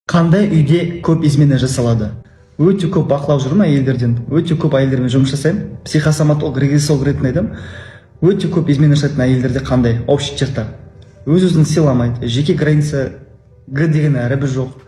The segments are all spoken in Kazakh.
Қандай үйде көп измена жасалады? Өте көп бақылап жүрмін әйелдерден. Өте көп әйелдермен жұмыс жасаймын. Психосоматолог, регрессолог ретінде айтамын. Өте көп измена жасайтын әйелдерде қандай? Общий черта. Өз-өзін сыйламайды. Жеке граница Г деген әрібі жоқ.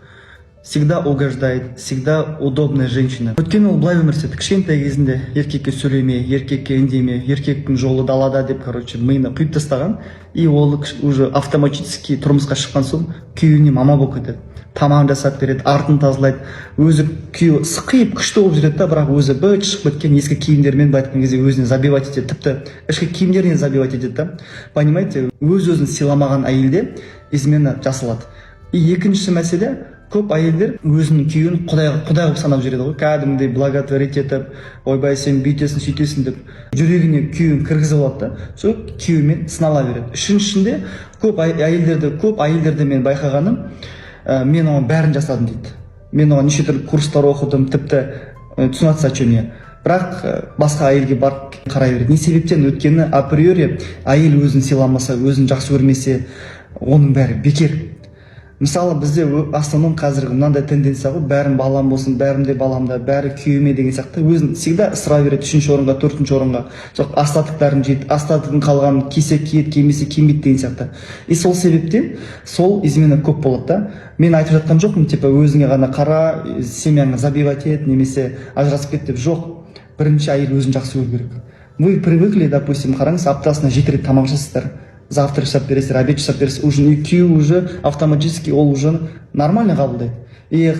Всегда угождает, всегда удобная женщина. Өйткені ол былай өмір сүреді. Кішкентай кезінде еркекке сөйлеме, еркекке үндеме, еркектің жолы далада деп, миына құйып тастаған. И ол уже автоматически тұрмысқа шыққан соң күйеуіне мама болып кетеді. Тамағын жасап береді, артын тазалайды. Өзі күйеуі сықиып күшті болып жүреді да, бірақ өзі быт шығып кеткен ескі киімдермен былай айтқан кезде өзіне забивать етеді. Тіпті ішкі киімдеріне забивать етеді да. Понимаете, өз-өзін сыйламаған әйелде измена жасалады. И екінші мәселе, көп әйелдер өзінің күйеуін құдай қылып санап жүреді ғой. Кәдімгідей благотворить етіп, ойбай сен бүйтесің сөйтесің деп жүрегіне күйеуін кіргізіп алады да, сол күйеуімен сынала береді. Үшіншісінде көп әйелдерде мен байқағаным, мен оған бәрін жасадым дейді. Мен оған неше түрлі курстар оқыдым, тіпті түсінатса чөне. Бірақ басқа әйелге барып қарай береді. Не себептен? Өйткені априори әйел өзін сыйламаса, өзін жақсы көрмесе, оның бәрі бекер. Мысалы бізде основном қазіргі мынандай тенденция ғой, бәрін балам болсын, бәрімде баламда, бәрі күйеуіме деген сияқты өзін всегда ысыра береді 3-ші орынға, 4-ші орынға. Жоқ, астатықтарын жейді, астатығын қалған кисе киеді, кимесе кимейді деген сияқты. И сол себептен сол измена көп болады да. Мен айтып жатқан жоқпын, типа өзіңе ғана қара, семьяңа забивать ет, немесе ажырасып кет деп. Жоқ. Бірінші әйел өзін жақсы көру керек. Вы привыкли, допустим, қараңыз, аптасына 7 рет тамақ жасайсыздар. Завтрак жасап бересіздер, обед жасап бересіздер, уже күйеу уже автоматически ол уже нормально қабылдайды. И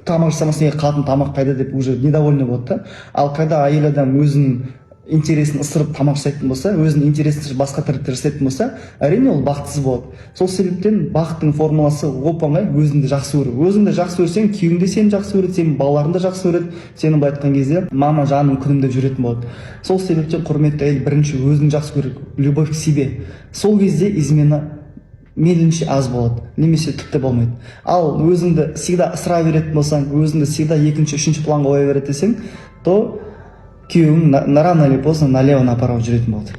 тамақ жасамаса қатын тамақ қайда деп уже недовольный болады да. Ал когда әйел адам өзінің интересін ысырып тамақ жасайтын болса, өзінің интересін басқа тірліктер жасайтын болса, әрине ол бақытсыз болады. Сол себептен бақыттың формуласы оп-оңай өзіңді жақсы көру. Өзіңді жақсы көрсең, күйеуің де сені жақсы көреді, сенің балаларың да жақсы көреді. Сенің былай айтқан кезде мама жаным күнім деп жүретін болады. Сол себептен құрметті әйел бірінші өзін жақсы көру, любовь к себе. Сол кезде измена мейлінше аз болады, немесе тіпті болмайды. Ал өзіңді всегда ысыра беретін болсаң, өзіңді всегда екінші, үшінші планға қоя береді десең, то күйеуің рано или поздно налево направо жүретін болады.